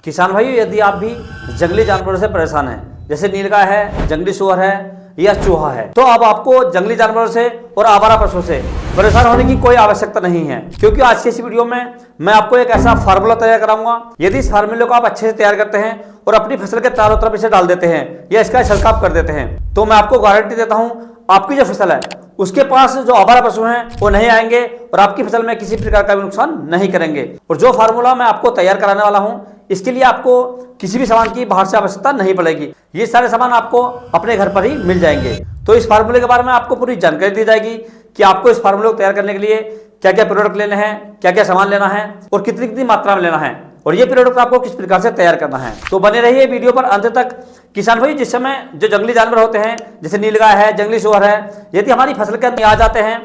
किसान भाइयों, यदि आप भी जंगली जानवरों से परेशान हैं, जैसे नीलगाय है, जंगली सुअर है या चूहा है, तो अब आपको जंगली जानवरों से और आवारा पशुओं से परेशान होने की कोई आवश्यकता नहीं है, क्योंकि आज की इस वीडियो में मैं आपको एक ऐसा फार्मूला तैयार कराऊंगा। यदि इस फार्मूले को आप अच्छे से तैयार करते हैं और अपनी फसल के चारों तरफ इसे डाल देते हैं या इसका छिड़काव कर देते हैं, तो मैं आपको गारंटी देता हूं आपकी जो फसल है उसके पास जो आवारा पशु हैं वो नहीं आएंगे और आपकी फसल में किसी प्रकार का भी नुकसान नहीं करेंगे। और जो फार्मूला मैं आपको तैयार कराने वाला हूं, इसके लिए आपको किसी भी सामान की बाहर से आवश्यकता नहीं पड़ेगी। ये सारे सामान आपको अपने घर पर ही मिल जाएंगे। तो इस फार्मूले के बारे में आपको पूरी जानकारी दी जाएगी कि आपको इस फार्मूले को तैयार करने के लिए क्या क्या प्रोडक्ट लेने हैं, क्या क्या सामान लेना है और कितनी कितनी मात्रा में लेना है, और ये प्रोडक्ट आपको किस प्रकार से तैयार करना है। तो बने रहिए वीडियो पर अंत तक। किसान भाई, जिस समय जो जंगली जानवर होते हैं जैसे नीलगाय है, जंगली सुअर है, यदि हमारी फसल के अंदर आ जाते हैं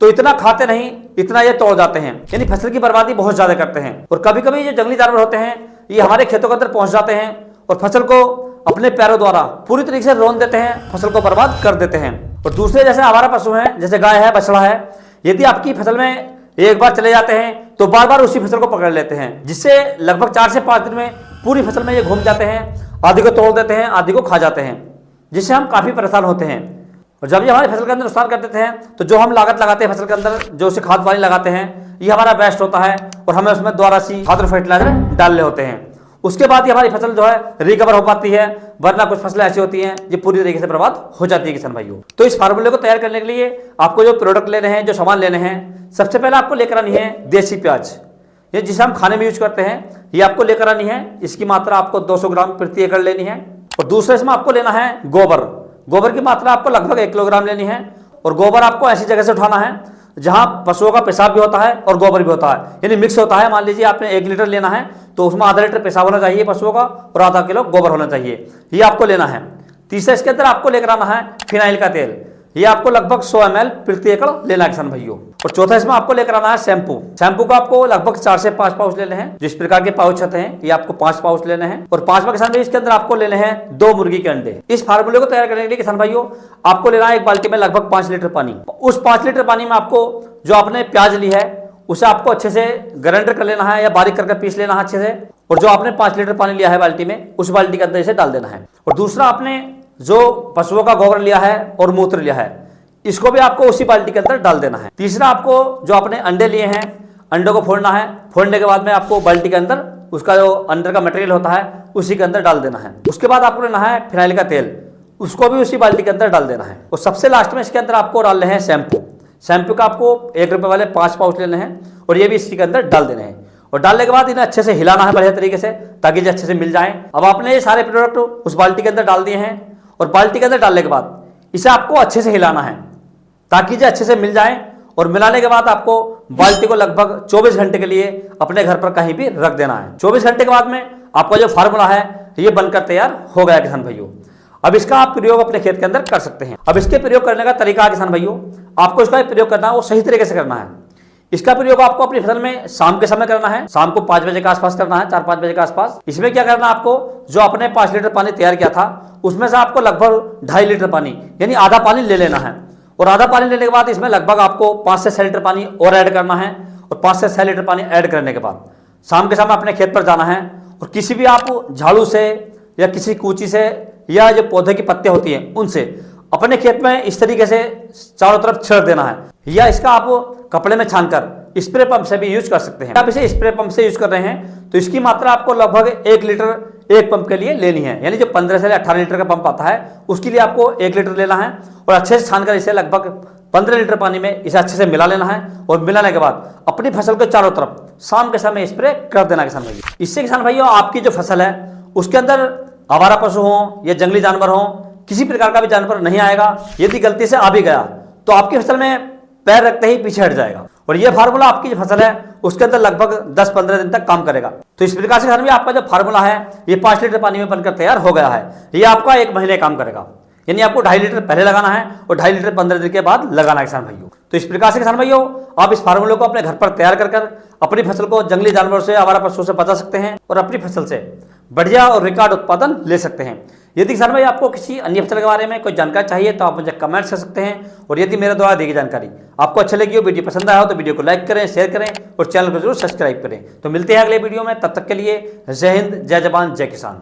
तो इतना खाते नहीं, इतना ये तोड़ जाते हैं, यानी फसल की बर्बादी बहुत ज्यादा करते हैं। और कभी कभी जो जंगली जानवर होते हैं ये हमारे खेतों के अंदर पहुंच जाते हैं और फसल को अपने पैरों द्वारा पूरी तरीके से रौंद देते हैं, फसल को बर्बाद कर देते हैं। और दूसरे जैसे आवारा पशु हैं, जैसे गाय है, बछड़ा है, यदि आपकी फसल में एक बार चले जाते हैं तो बार बार उसी फसल को पकड़ लेते हैं, जिससे लगभग 4 से 5 दिन में पूरी फसल में ये घूम जाते हैं, आधी को तोड़ देते हैं, आधी को खा जाते हैं, जिससे हम काफी परेशान होते हैं। और जब ये हमारी फसल के अंदर नुकसान कर देते हैं तो जो हम लागत लगाते हैं फसल के अंदर, जो उसे खाद पानी लगाते हैं, ये हमारा वेस्ट होता है और हमें उसमें दोबारा सी खाद और फर्टिलाइजर डालने होते हैं। उसके बाद ही हमारी फसल जो है रिकवर हो पाती है, वरना कुछ फसलें ऐसी होती हैं जो पूरी तरीके से बर्बाद हो जाती है किसान भाइयों। तो इस फार्मूले को तैयार करने के लिए आपको जो प्रोडक्ट लेने हैं, जो सामान लेने हैं, सबसे पहले आपको लेकर आनी है देसी प्याज, ये जिसे हम खाने में यूज करते हैं, ये आपको लेकर आनी है। इसकी मात्रा आपको 200 ग्राम प्रति एकड़ लेनी है। और दूसरे इसमें आपको लेना है गोबर। गोबर की मात्रा आपको लगभग 1 किलोग्राम लेनी है। और गोबर आपको ऐसी जगह से उठाना है जहां पशुओं का पेशाब भी होता है और गोबर भी होता है, यानी मिक्स होता है। मान लीजिए आपने 1 लीटर लेना है तो उसमें आधा लीटर पेशाब होना चाहिए पशुओं का और आधा किलो गोबर होना चाहिए, ये आपको लेना है। तीसरा इसके अंदर आपको लेकर आना है फिनाइल का तेल, ये आपको लगभग 100 ml प्रति एकड़ लेना है किसान भाइयों। और चौथा इसमें आपको लेकर आना है शैम्पू। शैम्पू को आपको लगभग 4 से 5 पाउच लेने हैं। जिस प्रकार के पाउच होते हैं ये आपको 5 पाउच लेने हैं। और 5वां किसान भाई, इसके अंदर आपको लेने हैं 2 मुर्गी के अंडे। इस फार्मूले को तैयार करने के लिए किसान भाइयों आपको लेना है एक बाल्टी में लगभग 5 लीटर पानी। उस 5 लीटर पानी में आपको जो आपने प्याज ली है उसे आपको अच्छे से ग्राइंडर कर लेना है या बारीक करके पीस लेना है अच्छे से। और जो आपने 5 लीटर पानी लिया है बाल्टी में, उस बाल्टी के अंदर इसे डाल देना है। और दूसरा, आपने जो पशुओं का गोबर लिया है और मूत्र लिया है, इसको भी आपको उसी बाल्टी के अंदर डाल देना है। तीसरा, आपको जो आपने अंडे लिए हैं, अंडों को फोड़ना है। फोड़ने के बाद में आपको बाल्टी के अंदर उसका जो अंदर का मटेरियल होता है उसी के अंदर डाल देना है। उसके बाद आपको लेना है फिनाइल का तेल, उसको भी उसी बाल्टी के अंदर डाल देना है। और सबसे लास्ट में इसके अंदर आपको डालने हैं शैम्पू। शैम्पू का आपको 1 रुपए वाले 5 पाउच लेने हैं और ये भी इसी के अंदर डाल देने हैं। और डालने के बाद इन्हें अच्छे से हिलाना है बढ़िया तरीके से, ताकि ये अच्छे से मिल जाएं। अब आपने ये सारे प्रोडक्ट उस बाल्टी के अंदर डाल दिए हैं और बाल्टी के अंदर डालने के बाद इसे आपको अच्छे से हिलाना है ताकि ये अच्छे से मिल जाएं। और मिलाने के बाद आपको बाल्टी को लगभग 24 घंटे के लिए अपने घर पर कहीं भी रख देना है। 24 घंटे के बाद में आपका जो फार्मूला है ये बनकर तैयार हो गया किसान भाइयों। अब इसका आप प्रयोग अपने खेत के अंदर कर सकते हैं। अब इसके प्रयोग करने का तरीका किसान भाइयों, आपको इसका प्रयोग करना है वो सही तरीके से करना है। इसका प्रयोग आपको अपनी फसल में शाम के समय करना है, शाम को 5 बजे के आसपास करना है, 4-5 बजे के आसपास। इसमें क्या करना है, आपको जो आपने 5 लीटर पानी तैयार किया था उसमें से आपको लगभग 2.5 लीटर पानी, यानी आधा पानी ले लेना है। और आधा पानी लेने के बाद इसमें लगभग आपको 5 से 6 लीटर पानी और ऐड करना है। और 5 से 6 लीटर पानी ऐड करने के बाद शाम के समय अपने खेत पर जाना है और किसी भी आप झाड़ू से या किसी कूची से या जो पौधे की पत्ते होती हैं उनसे अपने खेत में इस तरीके से चारों तरफ छिड़क देना है। या इसका आप कपड़े में छानकर स्प्रे पंप से भी यूज कर सकते हैं। आप इसे स्प्रे पंप से यूज कर रहे हैं तो इसकी मात्रा आपको लगभग 1 लीटर एक पंप के लिए लेनी है, यानी जो 15 से 18 लीटर का पंप आता है उसके लिए आपको 1 लीटर लेना है। और अच्छे से छानकर इसे लगभग 15 लीटर पानी में इसे अच्छे से मिला लेना है। और मिलाने के बाद अपनी फसल के चारों तरफ शाम के समय स्प्रे कर देना किसान भाइयों। इससे किसान भाइयों आपकी जो फसल है उसके अंदर आवारा पशु हो या जंगली जानवर हो, किसी प्रकार का भी जानवर नहीं आएगा। यदि गलती से आ भी गया तो आपकी फसल में पैर रखते ही पीछे हट जाएगा। और यह फार्मूला आपकी जो फसल है उसके अंदर लगभग 10-15 दिन तक काम करेगा। तो इस प्रकार से भी आपका जो फार्मूला है ये 5 लीटर पानी में बनकर तैयार हो गया है। ये आपका 1 महीने काम करेगा, यानी आपको 2.5 लीटर पहले लगाना है और 2.5 लीटर 15 दिन के बाद लगाना है किसान भाइयों। तो इस प्रकार से किसान भाइयों आप इस फार्मूले को अपने घर पर तैयार कर अपनी फसल को जंगली जानवरों से, आवारा पशुओं से बचा सकते हैं और अपनी फसल से बढ़िया और रिकॉर्ड उत्पादन ले सकते हैं। यदि किसान भाई आपको किसी अन्य फसल के बारे में कोई जानकारी चाहिए तो आप मुझे कमेंट कर सकते हैं। और यदि मेरे द्वारा दी गई जानकारी आपको अच्छी लगी हो, वीडियो पसंद आया हो तो वीडियो को लाइक करें, शेयर करें और चैनल को जरूर सब्सक्राइब करें। तो मिलते हैं अगले वीडियो में, तब तक के लिए जय हिंद, जय जवान, जय किसान।